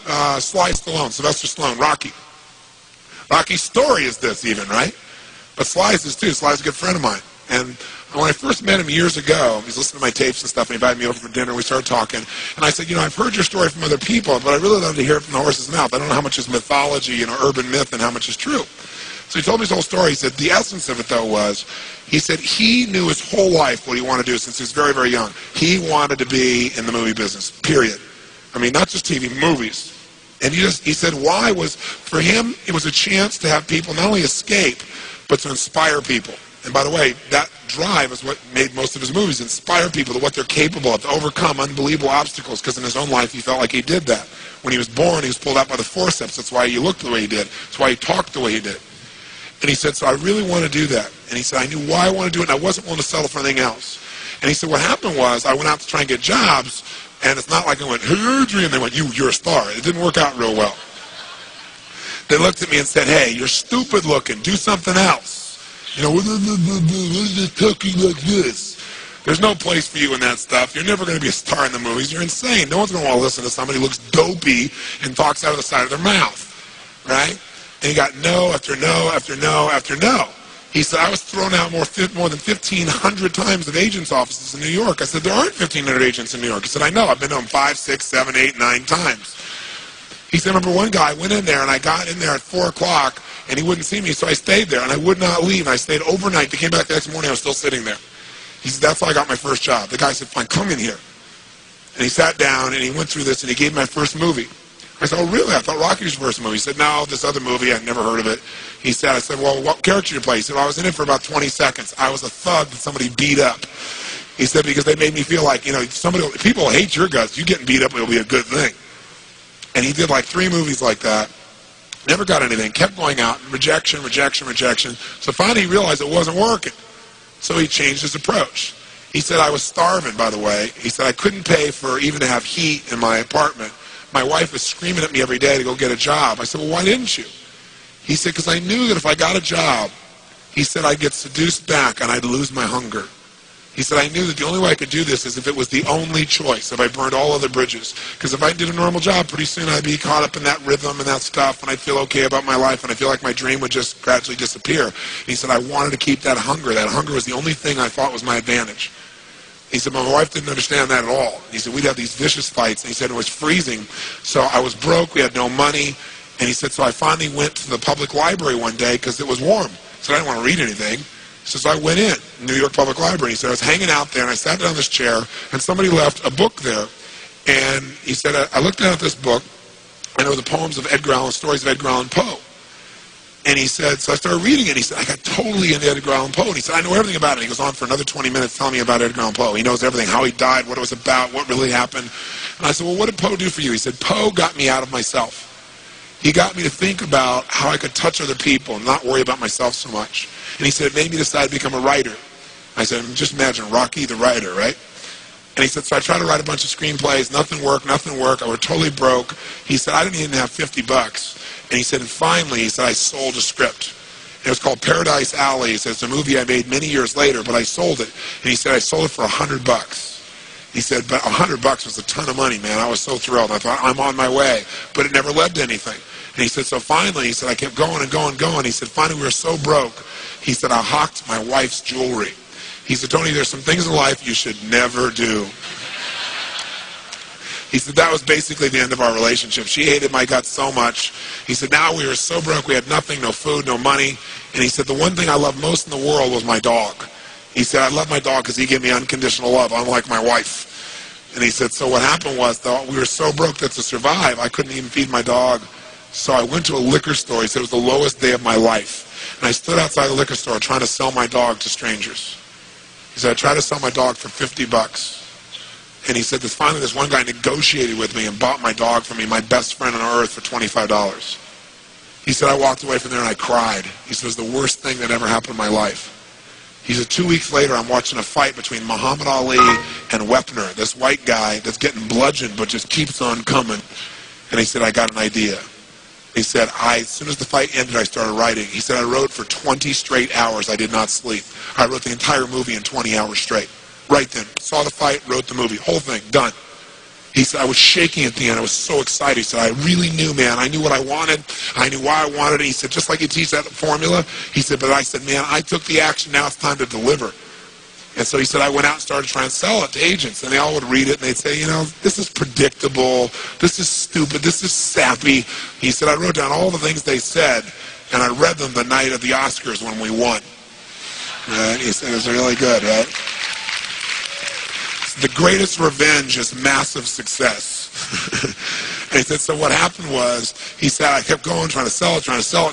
Sly Stallone, Sylvester Stallone, Rocky. Rocky's story is this even, right? But Sly's is too. Sly's a good friend of mine. And when I first met him years ago, he was listening to my tapes and stuff, and he invited me over for dinner, and we started talking. And I said, I've heard your story from other people, but I really love to hear it from the horse's mouth. I don't know how much is mythology, urban myth, and how much is true. So he told me his whole story. He said the essence of it, though, was, he said he knew his whole life what he wanted to do since he was very, very young. He wanted to be in the movie business, period. I mean, not just TV, movies. And he said why was, for him, it was a chance to have people not only escape, but to inspire people. And by the way, that drive is what made most of his movies, inspire people to what they're capable of, to overcome unbelievable obstacles, because in his own life he felt like he did that. When he was born, he was pulled out by the forceps. That's why he looked the way he did. That's why he talked the way he did. And he said, so I really want to do that. And he said, I knew why I wanted to do it, and I wasn't willing to settle for anything else. And he said, what happened was, I went out to try and get jobs, and it's not like I went, hey, Adrian, they went, you're a star. It didn't work out real well. They looked at me and said, hey, you're stupid looking. Do something else. What is it talking like this? There's no place for you in that stuff. You're never going to be a star in the movies. You're insane. No one's going to want to listen to somebody who looks dopey and talks out of the side of their mouth. Right? And he got no after no after no after no. He said, I was thrown out more than 1,500 times at agents' offices in New York. I said, there aren't 1,500 agents in New York. He said, I know. I've been to them 5, 6, 7, 8, 9 times. He said, remember one guy, I went in there, and I got in there at 4 o'clock, and he wouldn't see me, so I stayed there, and I would not leave. And I stayed overnight. They came back the next morning. I was still sitting there. He said, that's how I got my first job. The guy said, fine, come in here. And he sat down, and he went through this, and he gave me my first movie. I said, oh, really? I thought Rocky was your first movie. He said, no, this other movie, I'd never heard of it. He said, I said, well, what character did you play? He said, well, I was in it for about 20 seconds. I was a thug that somebody beat up. He said, because they made me feel like, people hate your guts. You getting beat up will be a good thing. And he did like 3 movies like that. Never got anything. Kept going out. Rejection, rejection, rejection. So finally he realized it wasn't working. So he changed his approach. He said, I was starving, by the way. He said, I couldn't pay for even to have heat in my apartment. My wife was screaming at me every day to go get a job. I said, well, why didn't you? He said, because I knew that if I got a job, he said, I'd get seduced back and I'd lose my hunger. He said, I knew that the only way I could do this is if it was the only choice, if I burned all other bridges. Because if I did a normal job, pretty soon I'd be caught up in that rhythm and that stuff, and I'd feel okay about my life, and I feel like my dream would just gradually disappear. And he said, I wanted to keep that hunger. That hunger was the only thing I thought was my advantage. He said, my wife didn't understand that at all. He said, we'd have these vicious fights, and he said, it was freezing. So I was broke, we had no money, and he said, so I finally went to the public library one day because it was warm. So I didn't want to read anything. So I went in, New York Public Library. He said, I was hanging out there, and I sat down in this chair, and somebody left a book there. And he said, I looked down at this book, and it was the poems of Edgar Allan, stories of Edgar Allan Poe. And he said, so I started reading it, and he said, I got totally into Edgar Allan Poe. And he said, I know everything about it. He goes on for another 20 minutes telling me about Edgar Allan Poe. He knows everything, how he died, what it was about, what really happened. And I said, well, what did Poe do for you? He said, Poe got me out of myself. He got me to think about how I could touch other people and not worry about myself so much. And he said, it made me decide to become a writer. I said, just imagine Rocky the writer, right? And he said, so I tried to write a bunch of screenplays. Nothing worked, nothing worked. I was totally broke. He said, I didn't even have $50. And he said, and finally, he said, I sold a script. It was called Paradise Alley. He said, it's a movie I made many years later, but I sold it. And he said, I sold it for $100. He said, but $100 was a ton of money, man. I was so thrilled. I thought, I'm on my way. But it never led to anything. And he said, so finally, he said, I kept going and going and going. He said, finally, we were so broke. He said, I hawked my wife's jewelry. He said, Tony, there's some things in life you should never do. He said, that was basically the end of our relationship. She hated my guts so much. He said, now we were so broke, we had nothing, no food, no money. And he said, the one thing I loved most in the world was my dog. He said, I love my dog because he gave me unconditional love, unlike my wife. And he said, so what happened was, though, we were so broke that to survive, I couldn't even feed my dog. So I went to a liquor store. He said, it was the lowest day of my life. And I stood outside the liquor store trying to sell my dog to strangers. He said, I tried to sell my dog for $50. And he said, finally this one guy negotiated with me and bought my dog for me, my best friend on earth, for $25. He said, I walked away from there and I cried. He said, it was the worst thing that ever happened in my life. He said, 2 weeks later, I'm watching a fight between Muhammad Ali and Wepner, this white guy that's getting bludgeoned but just keeps on coming. And he said, I got an idea. He said, as soon as the fight ended, I started writing. He said, I wrote for 20 straight hours. I did not sleep. I wrote the entire movie in 20 hours straight. Right then. Saw the fight, wrote the movie. Whole thing, done. He said, I was shaking at the end. I was so excited. He said, I really knew, man. I knew what I wanted. I knew why I wanted it. He said, just like you teach that formula. He said, but I said, man, I took the action. Now it's time to deliver. And so he said, I went out and started trying to sell it to agents. And they all would read it, and they'd say, you know, this is predictable. This is stupid. This is sappy. He said, I wrote down all the things they said, and I read them the night of the Oscars when we won. He said, it was really good, right? The greatest revenge is massive success. And he said, so what happened was, he said, I kept going, trying to sell it,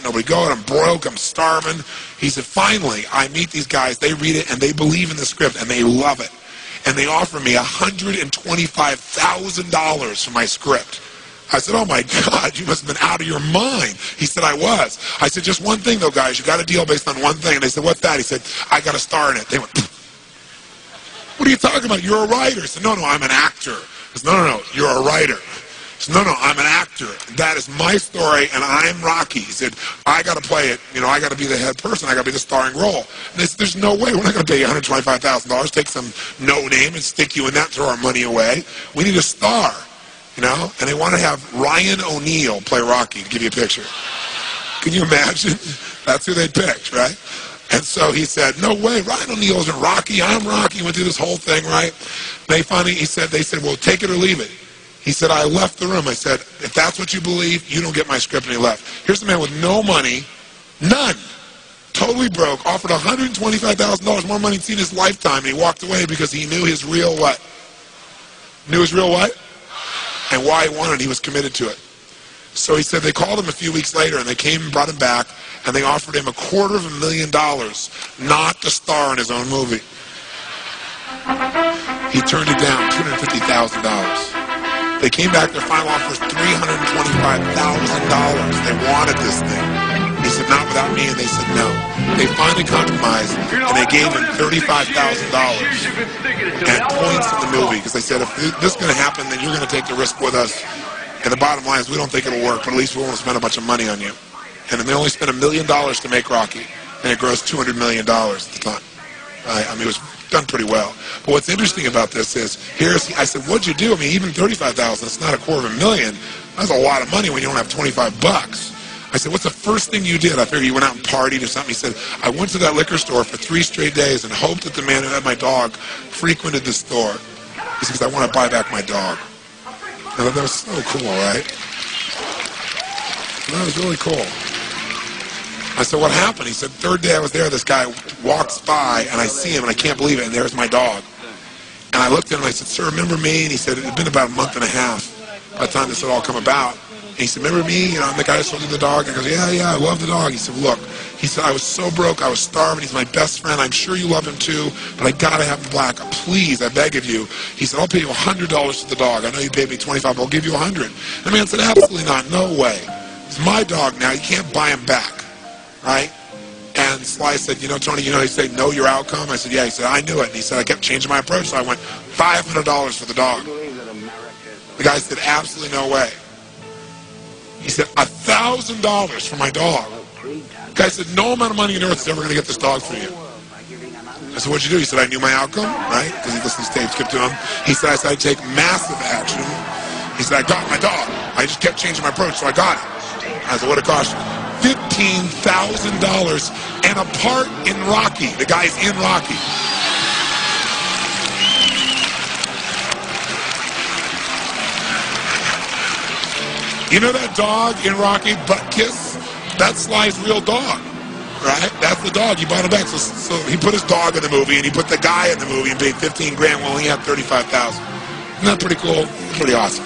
nobody going, I'm broke, I'm starving. He said, finally, I meet these guys, they read it, and they believe in the script, and they love it. And they offer me $125,000 for my script. I said, oh my God, you must have been out of your mind. He said, I was. I said, just one thing though, guys, you got a deal based on one thing. And they said, what's that? He said, I got a star in it. They went, what are you talking about? You're a writer. I said, no, I'm an actor. I said, no, you're a writer. I said, no, I'm an actor. That is my story, and I'm Rocky. He said, I got to play it. You know, I got to be the head person. I got to be the starring role. And they said, there's no way. We're not going to pay you $125,000, take some no name and stick you in that, throw our money away. We need a star, you know? And they want to have Ryan O'Neal play Rocky, to give you a picture. Can you imagine? That's who they picked, right? And so he said, no way, Ryan O'Neal isn't Rocky, I'm Rocky. Went through this whole thing, right? They finally, they said, well, take it or leave it. He said, I left the room. I said, if that's what you believe, you don't get my script. And he left. Here's the man with no money, none, totally broke, offered $125,000, more money he'd seen in his lifetime, and he walked away because he knew his real what? Knew his real what? And why he wanted it, he was committed to it. So he said they called him a few weeks later, and they came and brought him back, and they offered him $250,000 not to star in his own movie. He turned it down, $250,000. They came back, their final offer was $325,000. They wanted this thing. He said, not without me, and they said no. They finally compromised, and they gave him $35,000 and points in the movie, because they said, if this is going to happen, then you're going to take the risk with us. And the bottom line is, we don't think it'll work, but at least we won't spend a bunch of money on you. And then they only spent $1 million to make Rocky, and it grossed $200 million at the time. I mean, it was done pretty well. But what's interesting about this is, I said, what'd you do? I mean, even $35,000, it's not $250,000. That's a lot of money when you don't have 25 bucks. I said, what's the first thing you did? I figured you went out and partied or something. He said, I went to that liquor store for 3 straight days and hoped that the man who had my dog frequented the store. He said, because I want to buy back my dog. I thought that was so cool, right? That was really cool. I said, what happened? He said, third day I was there, this guy walks by, and I see him, and I can't believe it, and there's my dog. And I looked at him, and I said, sir, remember me? And he said, it had been about a month and a half by the time this had all come about. And he said, remember me? You know, I'm the guy who sold you the dog. I goes, yeah, I love the dog. He said, look, he said, I was so broke, I was starving. He's my best friend. I'm sure you love him too, but I got to have him black. Please, I beg of you. He said, I'll pay you $100 for the dog. I know you paid me $25, but I'll give you $100. And the man said, absolutely not, no way. It's my dog now, you can't buy him back. Right? And Sly said, you know, Tony, you know, he said, know your outcome? I said, yeah. He said, I knew it. And he said, I kept changing my approach, so I went $500 for the dog. The guy said, absolutely no way. He said, $1,000 for my dog. The guy said, no amount of money on earth is ever going to get this dog for you. I said, what'd you do? He said, I knew my outcome, right? Because he listened to tapes, kept to him. He said, I said, I'd take massive action. He said, I got my dog. I just kept changing my approach, so I got it. I said, what'd it cost you? $15,000 and a part in Rocky. The guy's in Rocky. You know that dog in Rocky, Butt Kiss? That's Sly's real dog, right? That's the dog. He bought him back. So he put his dog in the movie, and he put the guy in the movie and paid $15,000 while he had $35,000. Isn't that pretty cool? Pretty awesome.